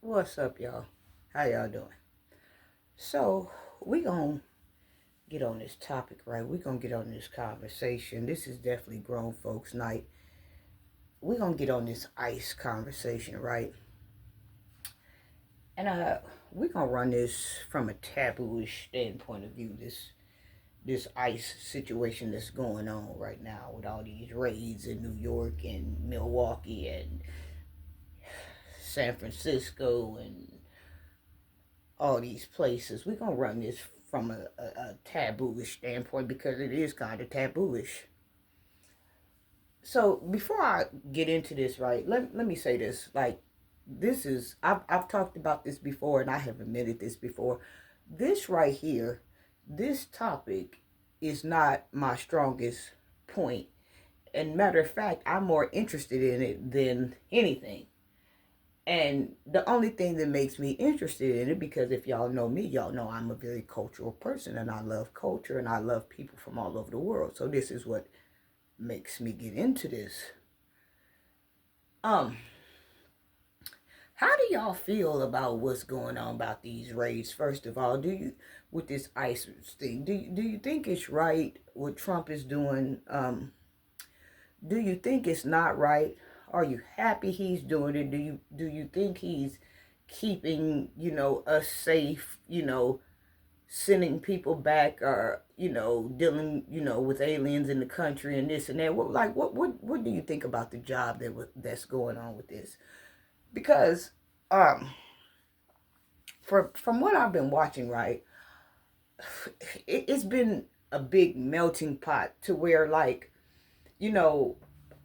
What's up, y'all? How y'all doing? So, we gonna get on this topic, right? We gonna get on this conversation. This is definitely grown folks' night. We gonna get on this ICE conversation, right? And we gonna run this from a taboo-ish standpoint of view. This ICE situation that's going on right now with all these raids in New York and Milwaukee and San Francisco and all these places. We're gonna run this from a tabooish standpoint because it is kind of tabooish. So before I get into this, right, let me say this. Like, this is I've talked about this before and I have admitted this before. This right here, this topic is not my strongest point. And matter of fact, I'm more interested in it than anything. And the only thing that makes me interested in it, because if y'all know me, y'all know I'm a very cultural person and I love culture and I love people from all over the world. So this is what makes me get into this. Um, how do y'all feel about what's going on about these raids? First of all, do you with this ISIS thing? Do you think it's right what Trump is doing? Do you think it's not right? Are you happy he's doing it? Do you think he's keeping, us safe, sending people back or, dealing, with aliens in the country and this and that? What do you think about the job that's going on with this? Because from what I've been watching, right, it's been a big melting pot to where, like, you know,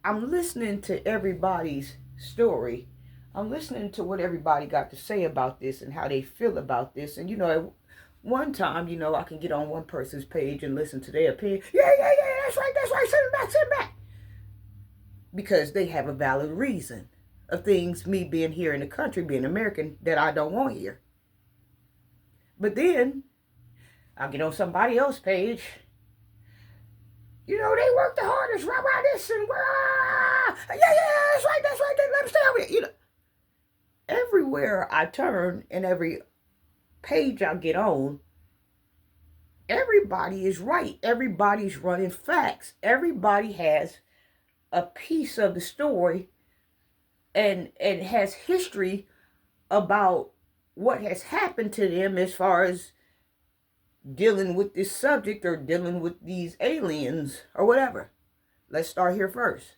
I'm listening to everybody's story. I'm listening to what everybody got to say about this and how they feel about this. And, at one time, I can get on one person's page and listen to their opinion. Yeah, that's right, send it back. Because they have a valid reason of things, me being here in the country, being American, that I don't want here. But then, I'll get on somebody else's page. They work the hardest, rah, this and yeah, that's right, let them stay over here. Everywhere I turn and every page I get on, everybody is right. Everybody's running facts. Everybody has a piece of the story and has history about what has happened to them as far as dealing with this subject or dealing with these aliens or whatever. Let's start here first.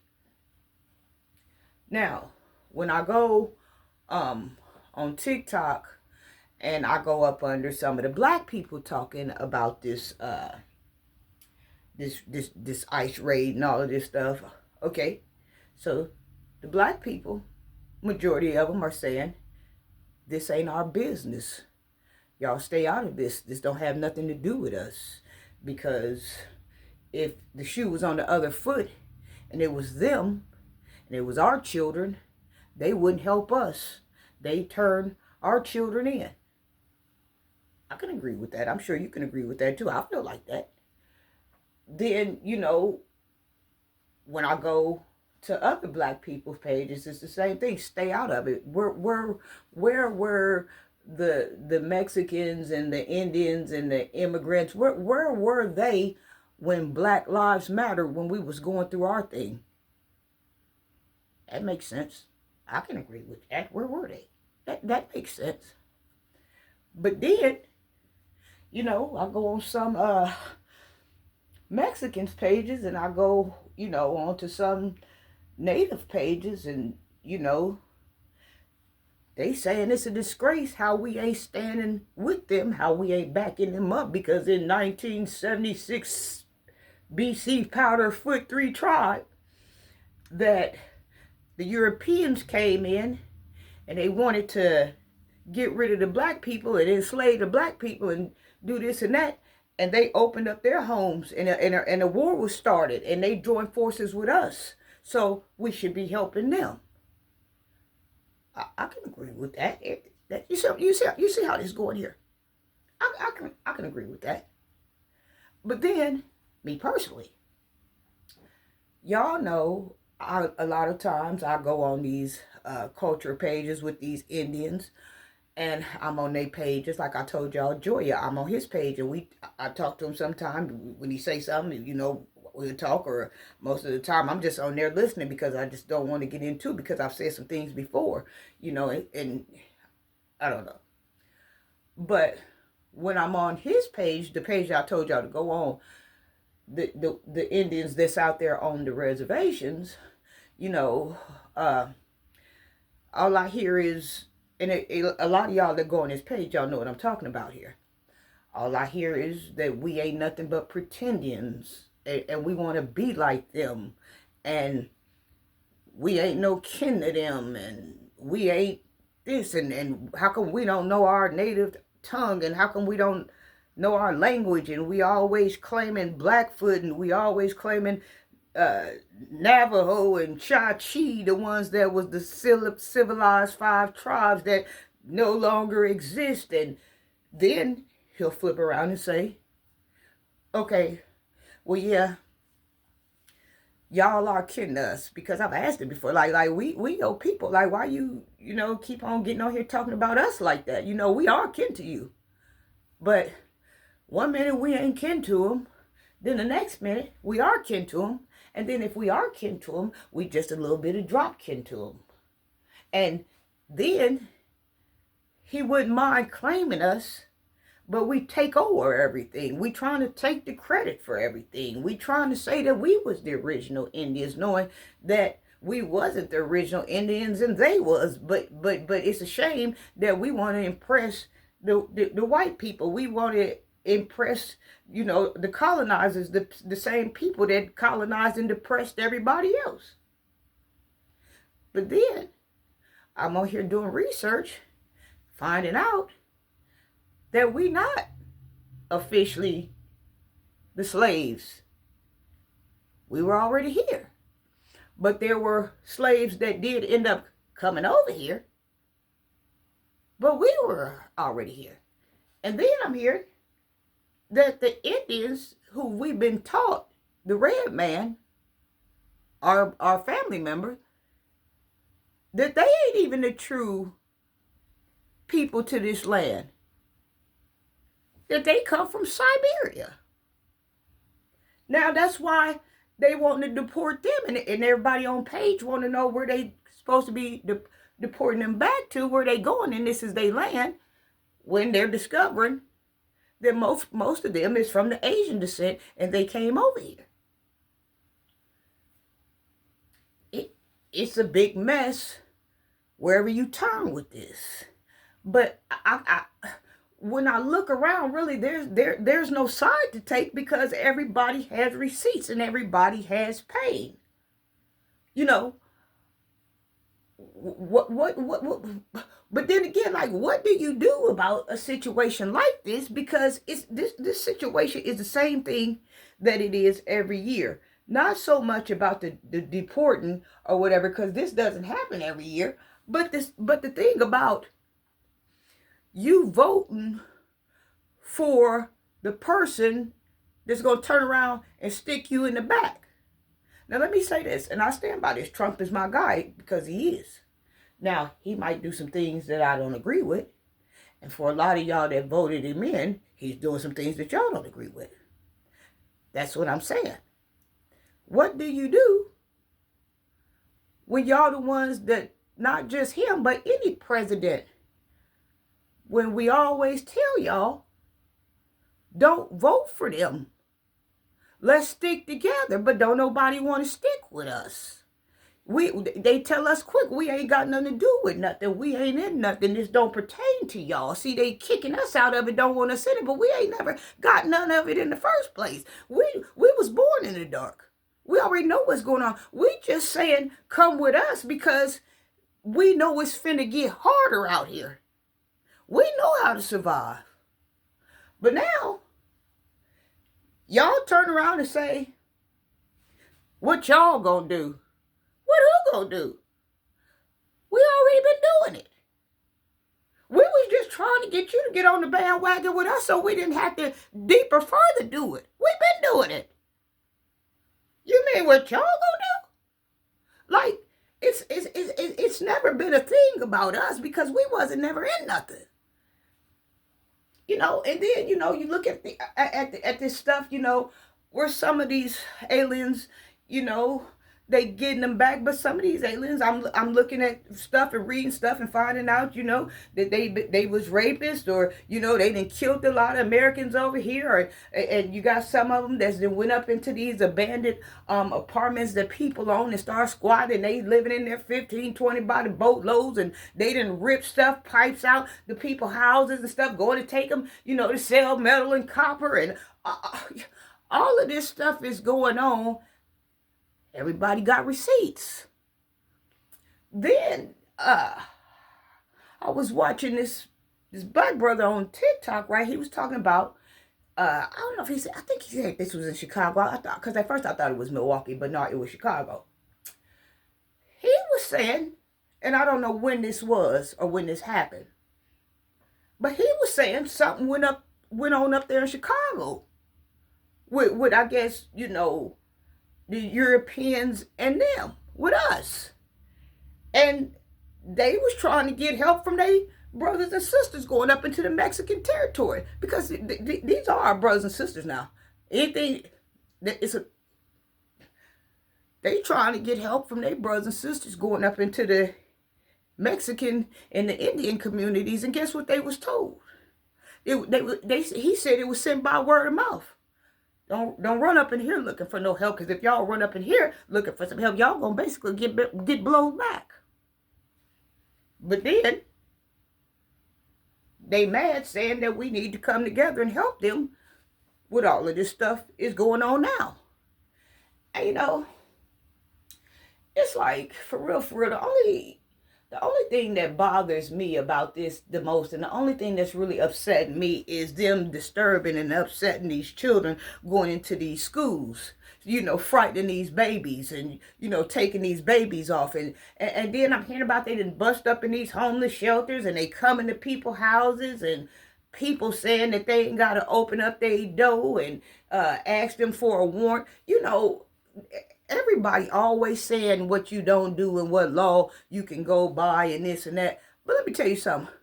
Now, when I go on TikTok and I go up under some of the black people talking about this this ICE raid and all of this stuff, okay, so the black people, majority of them are saying this ain't our business. Y'all stay out of this. This don't have nothing to do with us. Because if the shoe was on the other foot and it was them and it was our children, they wouldn't help us. They turn our children in. I can agree with that. I'm sure you can agree with that too. I feel like that. Then, when I go to other black people's pages, it's the same thing. Stay out of it. Where were the Mexicans and the Indians and the immigrants? Where were they when Black Lives Matter, when we was going through our thing? That makes sense. I can agree with that. Where were they? That makes sense. But then, I go on some Mexicans pages and I go, onto some native pages and, they saying it's a disgrace how we ain't standing with them, how we ain't backing them up, because in 1976 BC Powder Foot 3 tribe that the Europeans came in and they wanted to get rid of the black people and enslave the black people and do this and that. And they opened up their homes and a war was started and they joined forces with us. So we should be helping them. I can agree with that. You see how this is going here. I can agree with that. But then, me personally, y'all know a lot of times I go on these culture pages with these Indians, and I'm on their pages. Like I told y'all, Joya, I'm on his page, and I talk to him sometime when he say something, we'll talk, or most of the time I'm just on there listening because I just don't want to get into it because I've said some things before, and I don't know. But when I'm on his page, the page I told y'all to go on, the Indians that's out there on the reservations, uh, all I hear is, and a lot of y'all that go on this page, y'all know what I'm talking about here. All I hear is that we ain't nothing but pretendians, and we want to be like them, and we ain't no kin to them, and we ain't this, and how come we don't know our native tongue, and how come we don't know our language, and we always claiming Blackfoot, and we always claiming Navajo and Cha-Chi, the ones that was the civilized 5 tribes that no longer exist. And then he'll flip around and say, okay, well, yeah, y'all are kin to us, because I've asked it before, like we know people, like, why you keep on getting on here talking about us like that? We are kin to you, but one minute we ain't kin to them, then the next minute we are kin to them, and then if we are kin to them, we just a little bit of drop kin to them, and then he wouldn't mind claiming us, but we take over everything. We trying to take the credit for everything. We trying to say that we was the original Indians, knowing that we wasn't the original Indians and they was. But it's a shame that we want to impress the white people. We want to impress, the colonizers, the same people that colonized and depressed everybody else. But then I'm on here doing research, finding out that we not officially the slaves. We were already here. But there were slaves that did end up coming over here. But we were already here. And then I'm hearing that the Indians who we've been taught, the red man, our family member, that they ain't even the true people to this land. That they come from Siberia. Now that's why they want to deport them, and everybody on page want to know where they supposed to be deporting them back to, where they going, and this is their land, when they're discovering that most of them is from the Asian descent and they came over here. It's a big mess wherever you turn with this. But when I look around, really, there's no side to take, because everybody has receipts and everybody has paid. What? But then again, like, what do you do about a situation like this? Because this situation is the same thing that it is every year. Not so much about the deporting or whatever, because this doesn't happen every year. But the thing about you voting for the person that's going to turn around and stick you in the back. Now, let me say this, and I stand by this. Trump is my guy, because he is. Now, he might do some things that I don't agree with. And for a lot of y'all that voted him in, he's doing some things that y'all don't agree with. That's what I'm saying. What do you do when y'all the ones that, not just him, but any president, when we always tell y'all, don't vote for them. Let's stick together, but don't nobody want to stick with us. They tell us quick, we ain't got nothing to do with nothing. We ain't in nothing. This don't pertain to y'all. See, they kicking us out of it, don't want us in it, but we ain't never got none of it in the first place. We was born in the dark. We already know what's going on. We just saying, come with us, because we know it's finna get harder out here. We know how to survive. But now, y'all turn around and say, what y'all gonna do? What who gonna do? We already been doing it. We was just trying to get you to get on the bandwagon with us so we didn't have to deeper further do it. We've been doing it. You mean what y'all gonna do? Like, it's never been a thing about us because we wasn't never in nothing. And then, you look at at this stuff, where some of these aliens, you know, they getting them back, but some of these aliens, I'm looking at stuff and reading stuff and finding out, that they was rapists, or they done killed a lot of Americans over here, and you got some of them that's went up into these abandoned apartments that people own and start squatting. They living in there 15, 20 by the boatloads, and they done rip stuff, pipes out the people houses and stuff, going to take them, to sell metal and copper, and all of this stuff is going on. Everybody got receipts. Then I was watching this black brother on TikTok, right? He was talking about, I don't know if he said, I think he said this was in Chicago. I thought, because at first I thought it was Milwaukee, but no, it was Chicago. He was saying, and I don't know when this was or when this happened, but he was saying something went on up there in Chicago with I guess, the Europeans and them, with us. And they was trying to get help from their brothers and sisters going up into the Mexican territory, because these are our brothers and sisters now. Anything that they trying to get help from their brothers and sisters going up into the Mexican and the Indian communities, and guess what they was told? He said it was sent by word of mouth. Don't run up in here looking for no help, because if y'all run up in here looking for some help, y'all gonna basically get blown back. But then they mad, saying that we need to come together and help them with all of this stuff is going on now. And it's like, for real, the only thing that bothers me about this the most, and the only thing that's really upsetting me, is them disturbing and upsetting these children going into these schools, frightening these babies, and, taking these babies off. And then I'm hearing about they done bust up in these homeless shelters, and they come into people's houses, and people saying that they ain't got to open up their door and ask them for a warrant. Everybody always saying what you don't do and what law you can go by and this and that. But let me tell you something.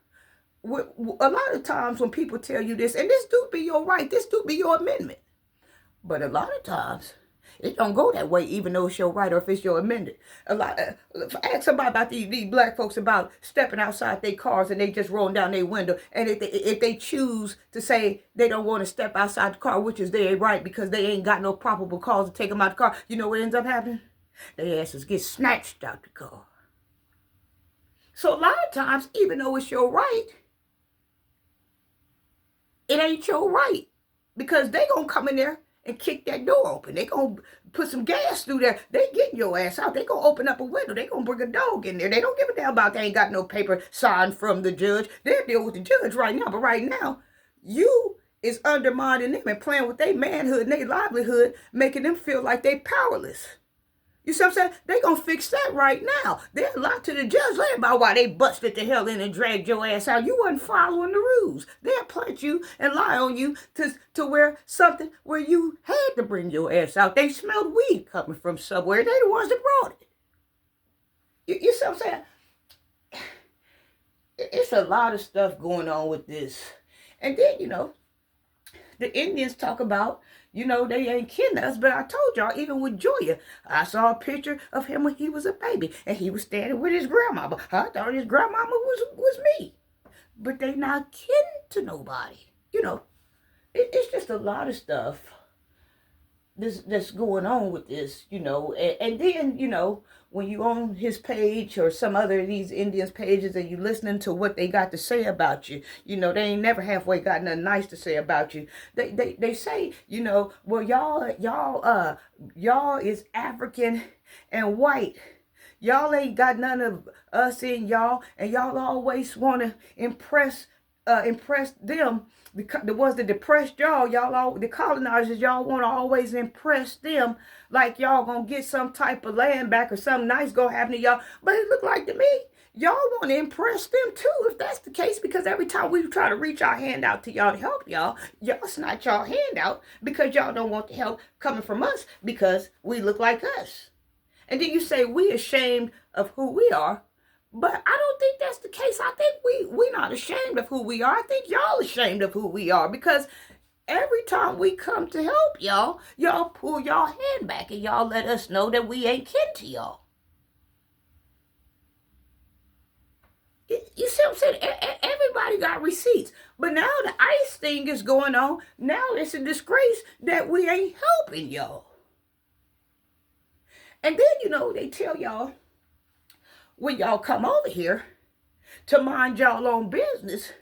A lot of times when people tell you this, and this do be your right, this do be your amendment. But a lot of times, it don't go that way, even though it's your right or if it's your amendment. Ask somebody about these black folks about stepping outside their cars and they just rolling down their window. And if they choose to say they don't want to step outside the car, which is their right because they ain't got no probable cause to take them out the car, you know what ends up happening? Their asses get snatched out the car. So a lot of times, even though it's your right, it ain't your right, because they gonna come in there and kick that door open. They gonna put some gas through there. They getting your ass out. They gonna open up a window. They gonna bring a dog in there. They don't give a damn about they ain't got no paper signed from the judge. They'll deal with the judge right now. But right now, you is undermining them and playing with their manhood and their livelihood, making them feel like they powerless. You see what I'm saying? They gonna fix that right now. They're locked to the judge. Let about why they busted the hell in and dragged your ass out. You wasn't following the rules. They'll plant you and lie on you to wear something where you had to bring your ass out. They smelled weed coming from somewhere. They the ones that brought it. You see what I'm saying? It's a lot of stuff going on with this. And then, the Indians talk about, they ain't kidding us, but I told y'all, even with Joya, I saw a picture of him when he was a baby, and he was standing with his grandmama. I thought his grandmama was me. But they not kidding to nobody. It's just a lot of stuff that's going on with this, and then, when you on his page or some other of these Indians pages and you listening to what they got to say about you, they ain't never halfway got nothing nice to say about you. They say, well, y'all is African and white. Y'all ain't got none of us in y'all, and y'all always want to impress them. The ones that depressed y'all, the colonizers, y'all want to always impress them like y'all gonna get some type of land back or something nice gonna happen to y'all. But it look like to me, y'all want to impress them too, if that's the case, because every time we try to reach our hand out to y'all to help y'all snatch y'all hand out because y'all don't want the help coming from us because we look like us. And then you say we ashamed of who we are. But I don't think that's the case. I think we not ashamed of who we are. I think y'all ashamed of who we are, because every time we come to help y'all, y'all pull y'all hand back and y'all let us know that we ain't kin to y'all. You see what I'm saying? Everybody got receipts. But now the ICE thing is going on. Now it's a disgrace that we ain't helping y'all. And then, they tell y'all, when y'all come over here to mind y'all own business,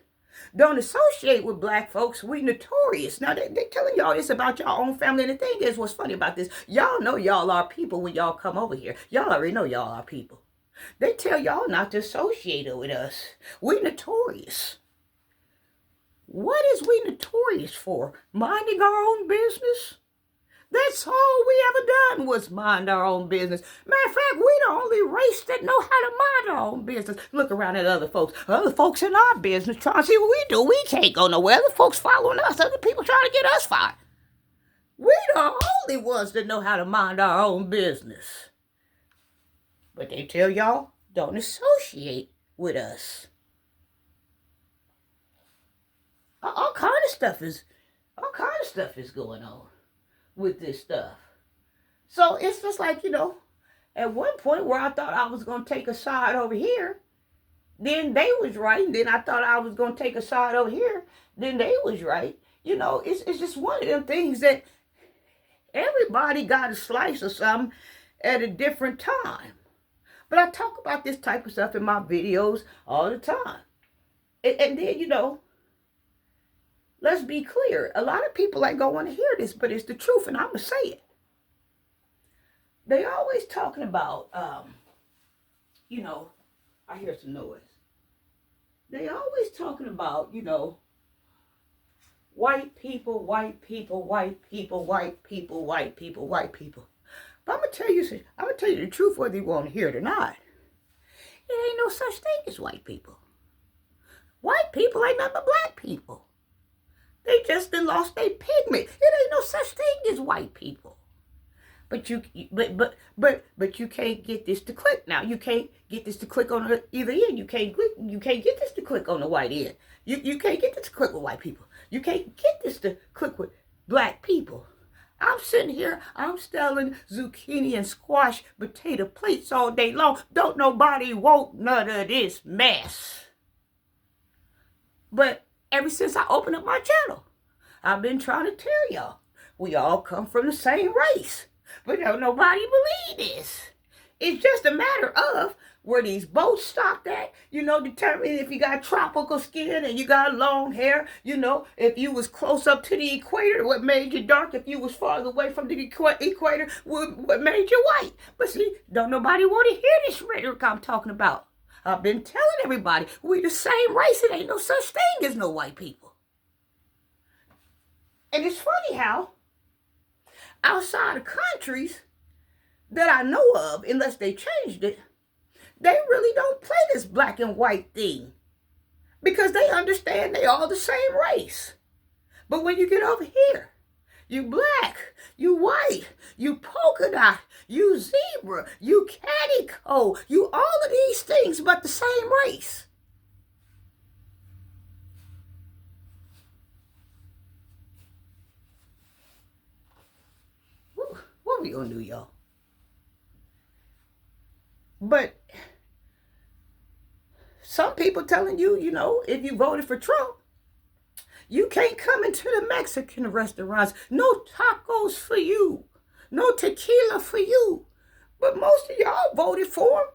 don't associate with black folks. We notorious. Now, they telling y'all this about y'all own family. And the thing is, what's funny about this, y'all know y'all are people when y'all come over here. Y'all already know y'all are people. They tell y'all not to associate with us. We notorious. What is we notorious for? Minding our own business? That's all we ever done was mind our own business. Matter of fact, we the only race that know how to mind our own business. Look around at other folks. Other folks in our business trying to see what we do. We can't go nowhere. Other folks following us. Other people trying to get us fired. We the only ones that know how to mind our own business. But they tell y'all, don't associate with us. All kind of stuff is going on with this stuff. So it's just like, at one point where I thought I was going to take a side over here, then they was right. And then I thought I was going to take a side over here, then they was right. It's just one of them things that everybody got a slice of something at a different time. But I talk about this type of stuff in my videos all the time. And then, let's be clear. A lot of people ain't going to want to hear this, but it's the truth, and I'm going to say it. They always talking about, I hear some noise. They always talking about, white people, white people, white people, white people, white people, white people. But I'm going to tell you the truth whether you want to hear it or not. It ain't no such thing as white people. White people ain't nothing but black people. They just done lost their pigment. It ain't no such thing as white people. But you can't get this to click now. You can't get this to click on either end. You can't get this to click on the white end. You can't get this to click with white people. You can't get this to click with black people. I'm sitting here, I'm selling zucchini and squash potato plates all day long. Don't nobody want none of this mess. But ever since I opened up my channel, I've been trying to tell y'all, we all come from the same race. But don't nobody believe this. It's just a matter of where these boats stopped at, determining if you got tropical skin and you got long hair, if you was close up to the equator, what made you dark. If you was farther away from the equator, what made you white. But see, don't nobody want to hear this rhetoric I'm talking about. I've been telling everybody, we the same race. It ain't no such thing as no white people. And it's funny how outside of countries that I know of, unless they changed it, they really don't play this black and white thing because they understand they all the same race. But when you get over here, you black, you white, you polka dot, you zebra, you calico, you all of these things but the same race. What we gonna do, y'all? But some people telling you, if you voted for Trump, you can't come into the Mexican restaurants. No tacos for you. No tequila for you. But most of y'all voted for him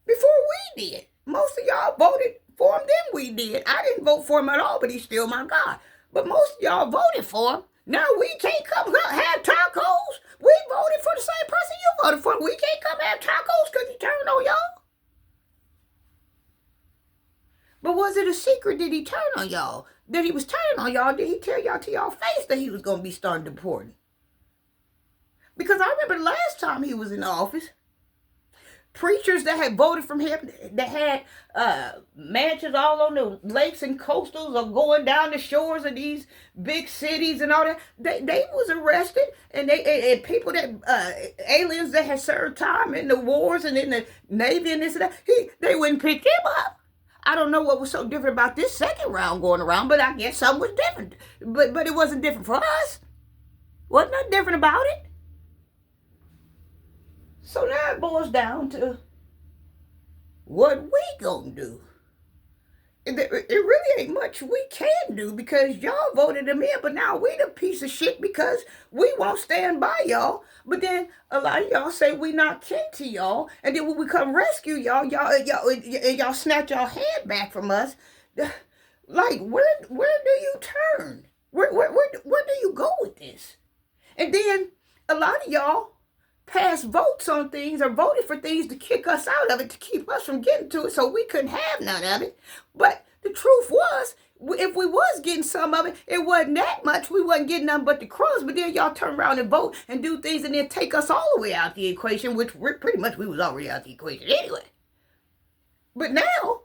before we did. Most of y'all voted for him then we did. I didn't vote for him at all, but he's still my God. But most of y'all voted for him. Now we can't come have tacos. We voted for the same person you voted for. We can't come have tacos because he turned on y'all. But was it a secret? Did he turn on y'all? That he was turning on y'all? Did he tell y'all to y'all face that he was going to be starting deporting? Because I remember the last time he was in office, preachers that had voted from him, that had mansions all on the lakes and coastals or going down the shores of these big cities and all that, they was arrested, and and people that aliens that had served time in the wars and in the Navy and this and that, they wouldn't pick him up. I don't know what was so different about this second round going around, but I guess something was different. But it wasn't different for us. Wasn't nothing different about it. So now it boils down to what we gonna do. It really ain't much we can do because y'all voted them in, but now we the piece of shit because we won't stand by y'all. But then a lot of y'all say we not kin to y'all, and then when we come rescue y'all snatch y'all hand back from us. Like where do you turn? Where do you go with this? And then a lot of y'all passed votes on things or voted for things to kick us out of it, to keep us from getting to it, so we couldn't have none of it. But the truth was, if we was getting some of it, it wasn't that much. We wasn't getting nothing but the crumbs. But then y'all turn around and vote and do things and then take us all the way out the equation, which pretty much we was already out the equation anyway. But now,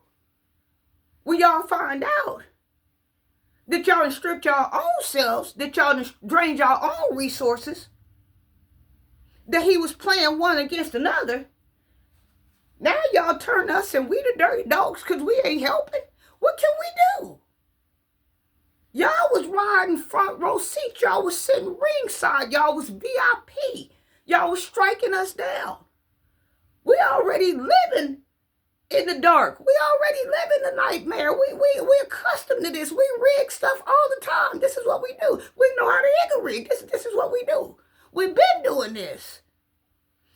when y'all find out that y'all done stripped y'all own selves, that y'all done drained y'all own resources, that he was playing one against another, now y'all turn us and we the dirty dogs because we ain't helping. What can we do? Y'all was riding front row seat. Y'all was sitting ringside. Y'all was VIP. Y'all was striking us down. We already living in the dark. We already live in the nightmare. We accustomed to this. We rig stuff all the time. This is what we do. We know how to hickory rig. This is what we do. We've been doing this.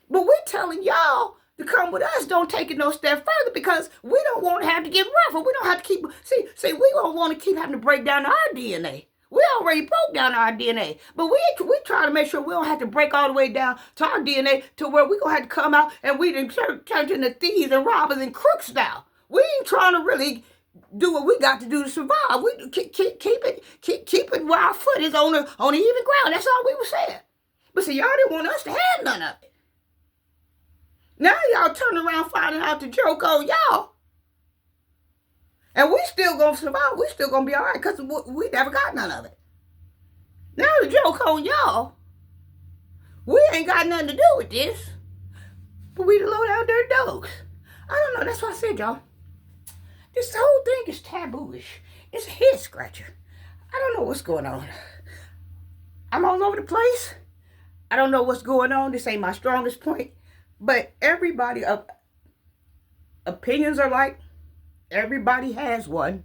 But we're telling y'all to come with us. Don't take it no step further because we don't want to have to get rougher. We don't have to keep, see, we don't want to keep having to break down our DNA. We already broke down our DNA. But we try to make sure we don't have to break all the way down to our DNA to where we're going to have to come out and we done turn into thieves and robbers and crooks now. We ain't trying to really do what we got to do to survive. We keep it where our foot is on the even ground. That's all we were saying. But see, y'all didn't want us to have none of it. Now y'all turn around finding out the joke on y'all. And we still gonna survive. We still gonna be all right because we never got none of it. Now the joke on y'all. We ain't got nothing to do with this. But we the low down dirty dogs. I don't know. That's why I said, y'all, this whole thing is taboo-ish. It's a head scratcher. I don't know what's going on. I'm all over the place. I don't know what's going on. This ain't my strongest point. But everybody, opinions are like, everybody has one.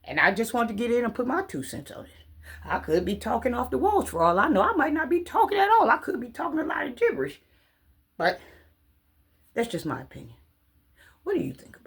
And I just want to get in and put my 2 cents on it. I could be talking off the walls for all I know. I might not be talking at all. I could be talking a lot of gibberish. But that's just my opinion. What do you think about it?